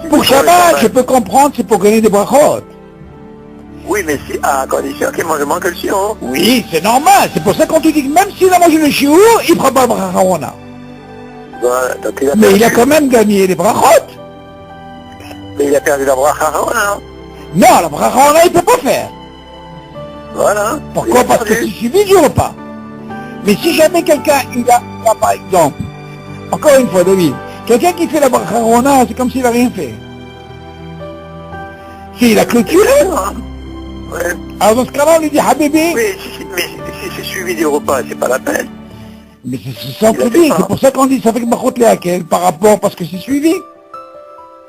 Pour Shabbat, je peux comprendre, c'est pour gagner des brachot. Oui, mais si, à condition qu'il mange moins que le shiur. Oui, c'est normal. C'est pour ça qu'on te dit que même s'il a mangé le shiur, il ne fera pas le bracha Rona. Voilà, donc il a Mais perdu, il a quand même gagné les brachot. mais il a perdu la bracha Rona. Non, la bracha Rona, il ne peut pas faire. Voilà. Pourquoi? Il a Parce que perdu. c'est suivi du repas. Mais si jamais quelqu'un, il a par exemple, encore une fois, David, quelqu'un qui fait la bracha Rona, c'est comme s'il n'a rien fait. S'il a clôturé, Ouais. alors dans ce cas-là, on lui dit, Habibi, Oui, mais si c'est suivi du repas, c'est pas la peine. mais c'est sans Il a fait crédit, ça. c'est pour ça qu'on dit ça fait que Bachot Léakel par rapport, parce que c'est suivi.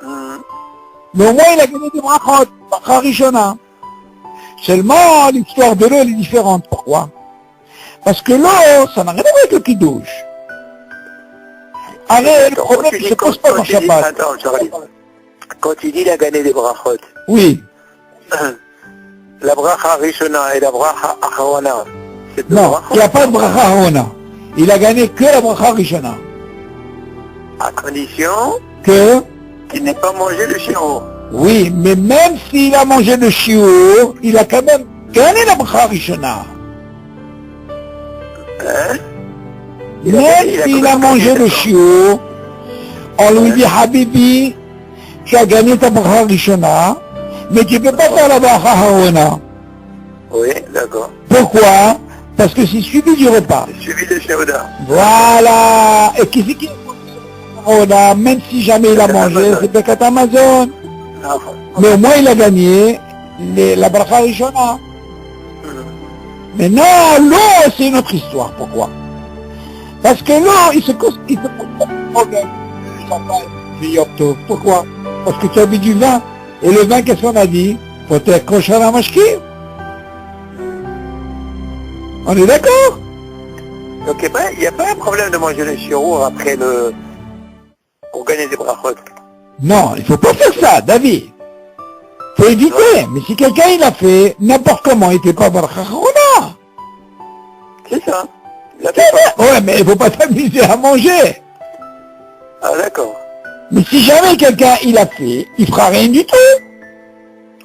Hum. Mais au moins il a gagné des brachot, bracha Rishona. Seulement l'histoire de l'eau elle est différente. Pourquoi? Parce que l'eau, ça n'a rien à voir avec le kidouche. Allez, le Attends, problème quand tu il dis- se pose quand- pas quand dans tu dis- Shabbat. Attends, Charlie. Quand il dit il a gagné des brachot, Oui, la bracha Rishona et la bracha Acharona, c'est deux non, brachot, il n'y a pas de bracha Harona. Il a gagné que la bracha Rishona. à condition Que, qu'il n'ait pas mangé le shiur. oui, mais même s'il a mangé le shiur, il a quand même gagné la bracha Rishona. Hein? Même s'il a mangé le chiot, on lui dit, Habibi, tu as gagné ta bracha Rishona, mais tu ne peux pas faire la bracha Harona. Oui, d'accord. Pourquoi? Parce que c'est suivi du repas. C'est suivi de Sheuda. Voilà. Et qui c'est qui Harona, même si jamais il a mangé, c'est Bekat Amazon. Mais au moins il a gagné la bracha Rishona. Maintenant, l'eau, c'est une autre histoire. Pourquoi? Parce que l'eau, il se pose pas de problème. Pourquoi? Parce que tu as bu du vin. Et le vin, qu'est-ce qu'on a dit? Faut être kosher à mashkim. On est d'accord? Donc il n'y a pas un problème de manger le shiur après le... pour gagner des brachot. Non, il faut pas faire ça, David. Faut éviter. Mais si quelqu'un il a fait n'importe comment, il fait pas bracha Harona. C'est ça. Il a fait pas. Ouais, mais il faut pas s'amuser à manger. Ah d'accord. Mais si jamais quelqu'un il a fait, il fera rien du tout.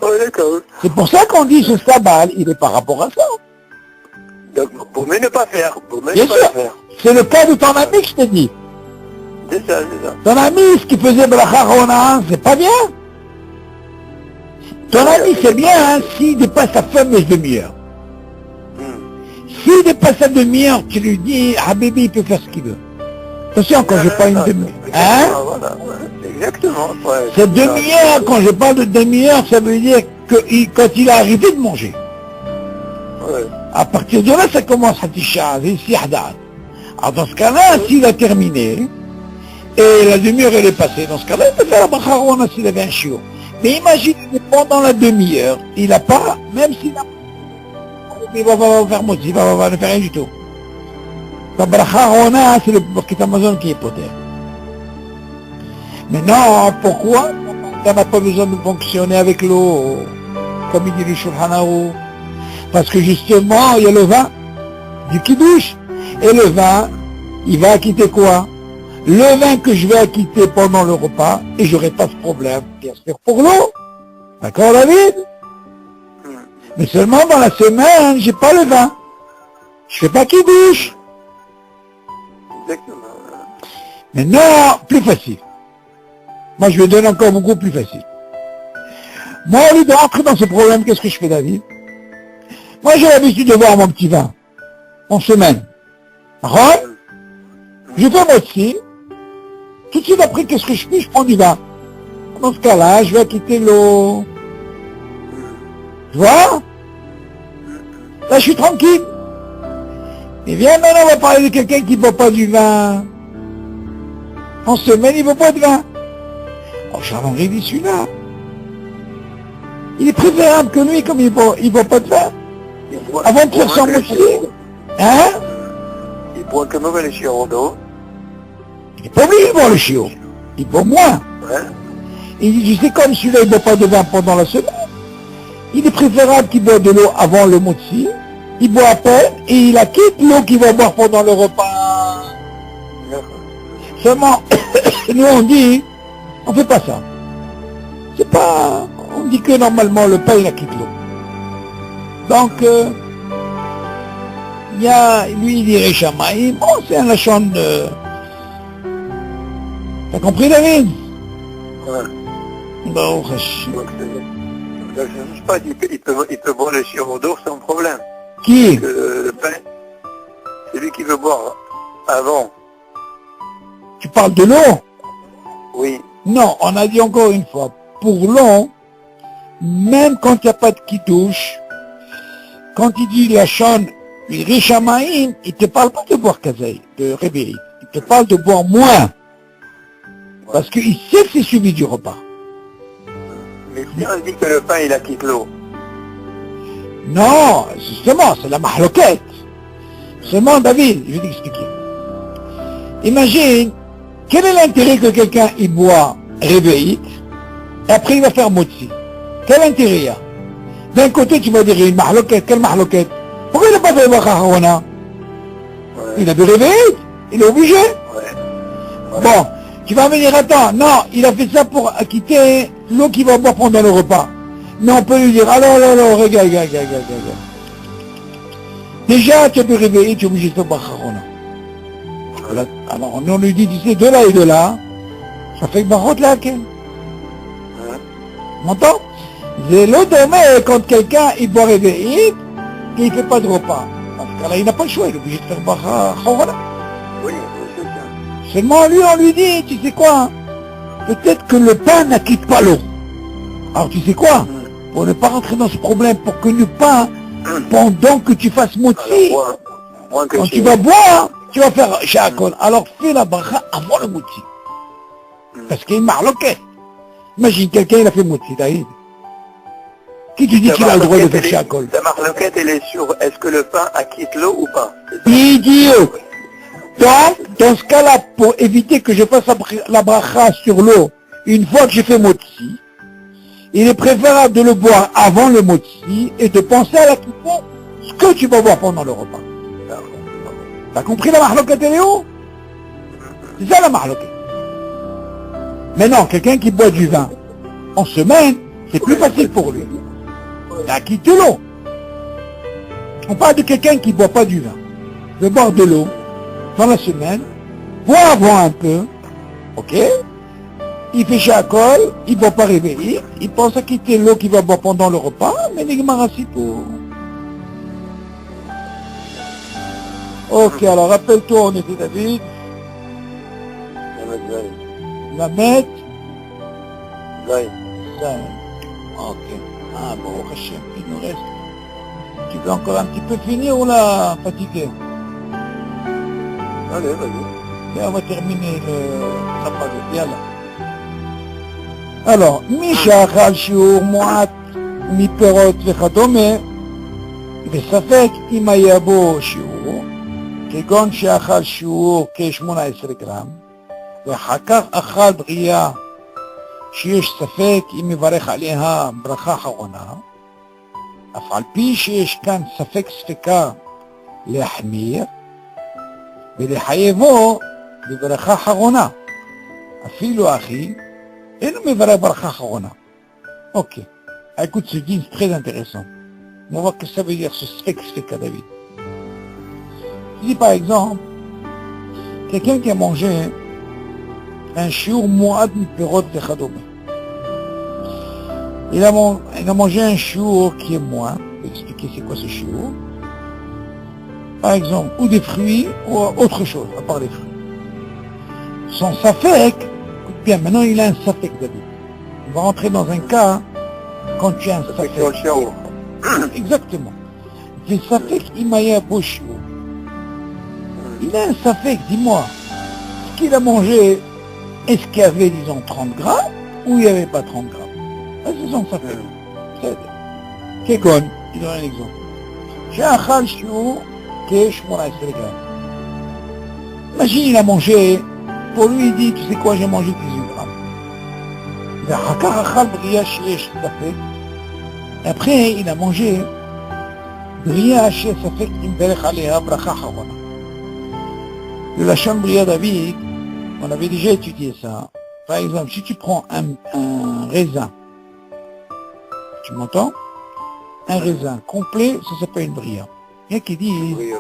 Oh d'accord. C'est pour ça qu'on dit ce sabbat, il est par rapport à ça. Donc pour mieux ne pas faire. Pour mieux Bien ne pas sûr. le faire. C'est le cas de ton ami que je t'ai dit. C'est ça, c'est ça. Ton ami, ce qui faisait bracha Rona, c'est pas bien. Ton ami, c'est bien, hein, s'il dépasse sa fameuse demi-heure. S'il dépasse sa demi-heure, tu lui dis, Habibi, il peut faire ce qu'il veut. Attention, quand je parle une demi-heure. Hein? Voilà, ouais, exactement. Ouais, Cette demi-heure, quand je parle de demi-heure, ça veut dire que quand il a arrêté de manger. Ouais. À partir de là, ça commence à tisha, ici, Haddad. Alors dans ce cas-là, s'il a terminé, et la demi-heure elle est passée, dans ce cas-là, il peut faire la bracha Rona s'il avait un chiot. Mais imagine, pendant la demi-heure, il n'a pas, même s'il a... Il va pas faire mot, il va ne faire rien du tout. La bracha Rona, c'est le Birkat Amazon qui est poté. Maintenant, pourquoi on n'a pas besoin de fonctionner avec l'eau, comme il dit le Shulchan Aruch? Parce que justement, il y a le vin du kiddush. Et le vin, il va acquitter quoi? Le vin que je vais acquitter pendant le repas, et j'aurai pas ce problème, bien sûr, pour l'eau. D'accord, David? Mais seulement dans la semaine, j'ai pas le vin. Je fais pas kiddush. Exactement. Maintenant, plus facile. Moi, je vais donner encore beaucoup plus facile. Moi, au lieu de rentrer dans ce problème, qu'est-ce que je fais, David? Moi, j'ai l'habitude de boire mon petit vin en semaine. Rome, je fais moitié. Tout de suite après, qu'est-ce que je fais? Je prends du vin. Dans ce cas-là, je vais quitter l'eau. Tu vois? Là, je suis tranquille. Et viens, maintenant, on va parler de quelqu'un qui ne boit pas du vin. En semaine, il ne boit pas de vin. Oh, Charles dit celui-là. Il est préférable que lui, comme il ne boit pas de vin. Avant de faire son moitié. Hein? Il boit que mauvais le shiur d'eau. Il n'est pas obligé de boire le chiot. Il boit moins. Ouais. Il dit, tu sais, comme celui-là, il ne boit pas de vin pendant la semaine, il est préférable qu'il boive de l'eau avant le motzi. Il boit à peine et il acquitte l'eau qu'il va boire pendant le repas. D'accord. Seulement, nous on dit, on ne fait pas ça. C'est pas... On dit que normalement le pain il acquitte l'eau. Donc, il y a, lui il dirait Shamaïm, bon c'est un lachon de... T'as compris David? Ouais. Bon, Donc, je ne sais pas, il peut boire le sirop d'eau sans problème. qui? Le pain, celui qui veut boire avant, Tu parles de l'eau? oui. Non, on a dit encore une fois, pour l'eau, même quand il n'y a pas de kitouche, quand il dit la chaîne, il Rishamaïm, il te parle pas de boire kazaï, de réveiller. Il te parle de boire moins. Parce qu'il sait que c'est suivi du repas. Mais si on dit que le pain, il acquitte l'eau, Non, justement, c'est la mahloquette. Seulement, David, je vais t'expliquer. Imagine, quel est l'intérêt que quelqu'un il boit réveillé, et après il va faire motzi? Quel intérêt il y a? D'un côté, tu vas dire une mahloquette, quelle mahloquette? Pourquoi il n'a pas fait Bacharouna? Il a bu réveillé, il est obligé. Bon, tu vas me dire, attends, non, il a fait ça pour acquitter l'eau qu'il va boire pendant le repas. Mais on peut lui dire, alors, regarde. Déjà, tu as pu réveiller, tu es obligé de faire Bacharouna. Alors, on lui dit, tu sais, de là et de là, ça fait Barot là, quel? M'entends? C'est l'autre quand quelqu'un, il boit réveiller, et il ne fait pas de repas. Parce que là, il n'a pas le choix, il est obligé de faire Bacharouna. oui, c'est ça. Seulement, lui, on lui dit, tu sais quoi? Peut-être que le pain n'acquitte pas l'eau. Alors, tu sais quoi? Pour ne pas rentrer dans ce problème, pour que le pain, pendant que tu fasses motzi, quand tu vas boire, tu vas faire shakol. Alors, fais la bracha avant le motzi. Parce qu'il m'a marloqué. Imagine, quelqu'un, il a fait motzi, David. Qui te dit qu'il a le droit de faire shakol? La marloquette, elle est sur est-ce que le pain acquitte l'eau ou pas? Idiot! Donc, dans ce cas-là, pour éviter que je fasse la bracha sur l'eau, une fois que j'ai fait motzi, il est préférable de le boire avant le motzi et de penser à la quitter ce que tu vas boire pendant le repas. T'as compris la mahloquette, Léo? C'est ça la mahloquette. Maintenant, quelqu'un qui boit du vin en semaine, c'est plus facile pour lui. Il a quitté l'eau. On parle de quelqu'un qui ne boit pas du vin. Il veut boire de l'eau dans la semaine, boire avant un peu, ok? Il fait shakol, il ne va pas réveiller, il pense à quitter l'eau qu'il va boire pendant le repas, mais il est pour. Ok, alors rappelle-toi, on était David. La mettre. Ok. Ah bon, Hachem, il nous reste. Tu veux encore un petit peu finir ou là, fatigué? Allez, vas-y. Et on va terminer la page. Yallah. Alors, מי שאכל שיעור מועט מפירות וכדומה, בספק אם היה בו שיעור, כגון שאכל שיעור כ-18 גרם, ואחר כך אכל בריאה שיש ספק אם מברך עליה ברכה אחרונה, אף על פי שיש כאן ספק ספקה להחמיר, ולחייבו בברכה אחרונה, אפילו אחי, et nous me verra barcha charona. Ok. Écoute, ce din c'est très intéressant. On va voir ce que ça veut dire ce sfek David. Je dis par exemple, quelqu'un qui a mangé un shiur mu'ad mi perot vechadome. Il a mangé un shiur qui est moins. Je vais expliquer c'est quoi ce shiur. Par exemple, ou des fruits, ou autre chose, à part les fruits. Son safek, bien, maintenant il a un safek, David. On va rentrer dans un cas quand tu as un safek. Exactement. C'est safek imaya boshu. Il a un safek, dis-moi. Ce qu'il a mangé, est-ce qu'il y avait, disons, 30 grammes ou il n'y avait pas 30 grammes? C'est son safek. Kegon, il donne un exemple. J'ai un khal shiur qui est 18 grammes. Imagine, il a mangé. Pour lui, il dit, tu sais quoi, j'ai mangé 18 grammes. Après, il a mangé Bria chez Safek Imberech Alea Bracha Harona. De la chambre Bria David, on avait déjà étudié ça. Par exemple, si tu prends un raisin Tu m'entends? Un raisin complet, ça s'appelle une bria. Il y a qui disent, Oui, ouais.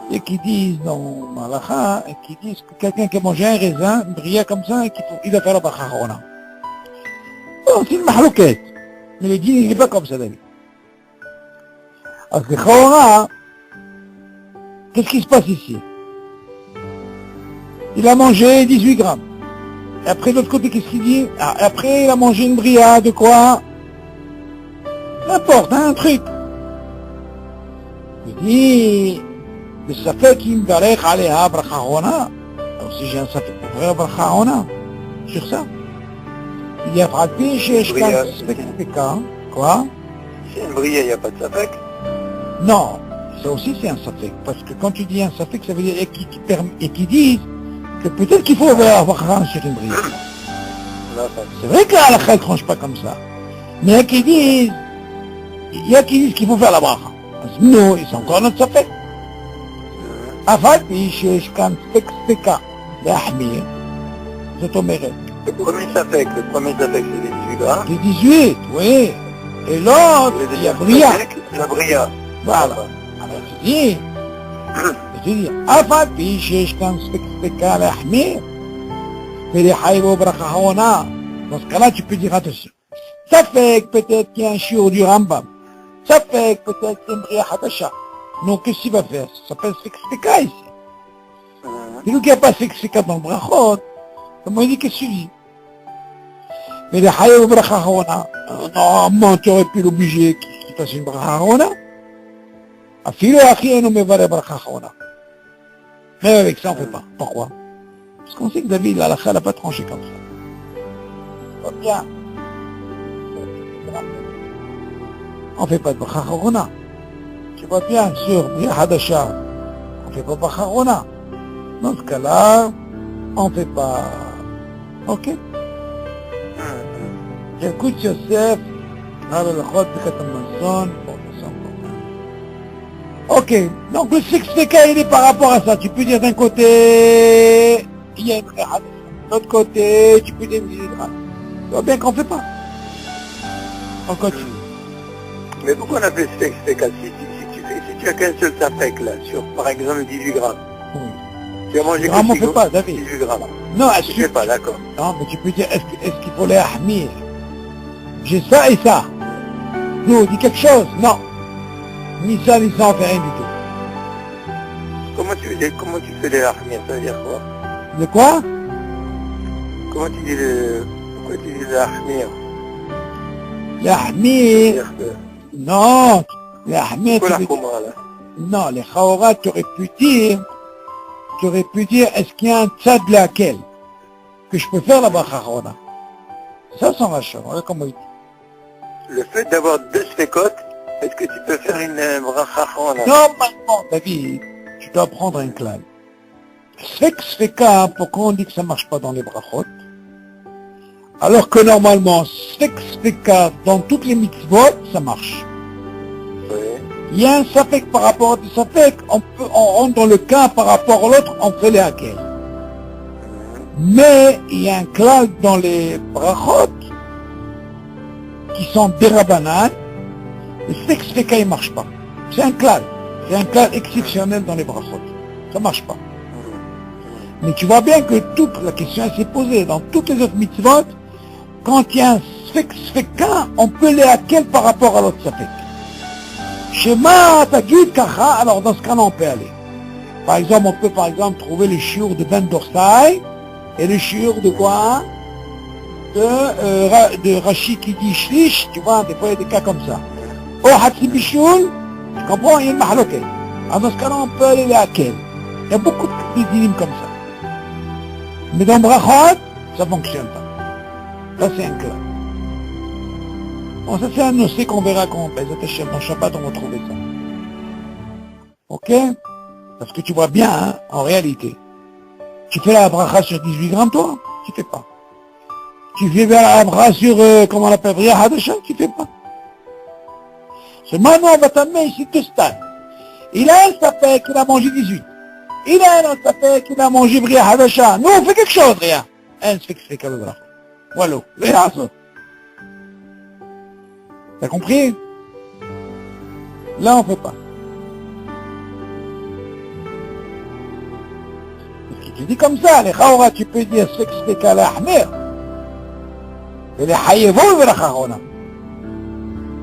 il y a qui disent dans Malacha, qui disent que quelqu'un qui a mangé un raisin, une bria comme ça, il va faire la bracha Harona. Bon, c'est une mahlouquette. Mais les dînes, il n'est pas comme ça, David. Parce que Harona, qu'est-ce qui se passe ici? Il a mangé 18 grammes. Et après, de l'autre côté, qu'est-ce qu'il dit? Après, il a mangé une bria de quoi? N'importe, hein, un truc. Il dit, le safek qui me galère aller à bracha Harona. Alors si j'ai un safek pour faire bracha Harona, sur ça. Il y a frappé chez Eshkan Speka. Quoi? C'est une bria, il n'y a pas de safek? Non, ça aussi c'est un safek. Parce que quand tu dis un safek, ça veut dire et qui disent que peut-être qu'il faut avoir bracha sur une bria. C'est vrai que la halakha ne tranche pas comme ça. Mais il y a qui disent qu'il faut faire la bracha. Non, ils sont encore notre safek. Afal pi שיש כאן ספק להחמיר, זאת אומרת. Le premier safek, c'est les 18 grammes. Les 18, oui. Et l'autre, il y a bria. La bria. Voilà. Alors tu dis, afal pi שיש כאן ספק להחמיר, ולחייבו ברכה Harona. Dans ce cas-là, tu peux dire attention. Ça fait que peut-être qu'il y a un shiur du Rambam. Ça fait que peut-être qu'il y a une bria hadasha. Donc, qu'est-ce qu'il va faire? Ça s'appelle Sfeka ici. Et nous qui n'a pas Sfeka dans le brachot, comment il dit qu'est-ce que tu dis? Mais les Haïr bracha Harona, normalement, tu aurais pu l'obliger qu'il fasse une bracha Harona. Afilo Achi nous mevare bracha Harona. Mais avec ça, on ne fait pas. Pourquoi? Parce qu'on sait que David, la halakha, n'a pas tranché comme ça. Pas bien. On ne fait pas de bracha Harona. Tu vois bien, sur Bria Hadasha, on ne fait pas bracha Harona. Dans ce cas-là, on ne fait pas. Ok? J'écoute Yosef, dans le Chod de Katamanson, pour le sang. Ok, donc le six-feka, il est par rapport à ça. Tu peux dire d'un côté, il y a une Bria Hadasha. De l'autre côté, tu peux dire une Bria. Tu vois bien qu'on ne fait pas. On continue. Mais pourquoi on appelle Sfeka si tu as qu'un seul safek là, sur par exemple 18 grammes? Oui. Tu as mangé Grammes, on ne fait pas, David. 18 grammes. Non, Tu ne fais pas, d'accord. Non, mais tu peux dire, est-ce qu'il faut les ahmir? J'ai ça et ça. Nous, dis quelque chose. Non. Ni ça, on fait rien du tout. Comment tu fais les ahmir? Ça veut dire quoi? De quoi? Pourquoi tu dis les ahmir? Les ahmir. Non. Les ahmir. Pourquoi la khumra là? Non, les khawra, tu aurais pu dire, est-ce qu'il y a un tzad laquelle que je peux faire la bracha Harona? Ça, c'est un chose. Regarde comment il dit. Le fait d'avoir deux sfekot, est-ce que tu peux faire une bracha Harona? Normalement, David, tu dois prendre un clan. Sfeka, pourquoi on dit que ça marche pas dans les brachot? Alors que normalement, Sfeka, dans toutes les mitzvot, ça marche. Oui. Il y a un safek par rapport à des safek, on rentre dans le cas par rapport à l'autre, on fait les hakel. Mais il y a un clan dans les brachot qui sont dérabanan, le sfeka il marche pas. C'est un clan exceptionnel dans les brachot. Ça marche pas. Mais tu vois bien que toute la question s'est posée dans toutes les autres mitzvot, quand il y a un sfeka, on peut les hakel par rapport à l'autre safek. Shema Tagid Kacha, alors dans ce cas-là on peut aller. Par exemple, on peut trouver le shiur de Ben Dorsai et le shiur de quoi? De Rashi qui dit Shlish, tu vois, des fois il y a des cas comme ça. Ou Hatsi Bishul, tu comprends, il y a une mahloket. Alors dans ce cas-là on peut aller les hakel. Il y a beaucoup de dinim comme ça. Mais dans Brachot, ça fonctionne pas. Ça c'est un cas. Bon, ça c'est un dossier qu'on verra quand on pèse. Dans Shabbat, on va trouver ça. Ok? Parce que tu vois bien, hein, en réalité. Tu fais la bracha sur 18 grammes, toi? Tu fais pas. Tu fais la bracha sur, comment on l'appelle, Bria Hadasha? Tu fais pas. C'est maintenant, on va t'amener ici de stade. Il a un sapé qu'il a mangé 18. Il a un autre sapé qu'il a mangé Bria Hadasha. Nous, on fait quelque chose, rien. Un se fait que c'est comme ça. Voilà. Rien, ça. T'as compris? Là, on peut pas. Parce que tu dis comme ça, les Khaoura, tu peux dire ce que c'est qu'à la Ahmer. Et les Hayevol et la Khaoura.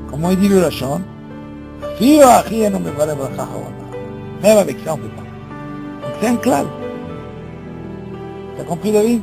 Comment il dit le Lachon? Fio Achienu Mevarev la Khaoura. Même avec ça, on peut pas. Donc c'est un clal. T'as compris, David?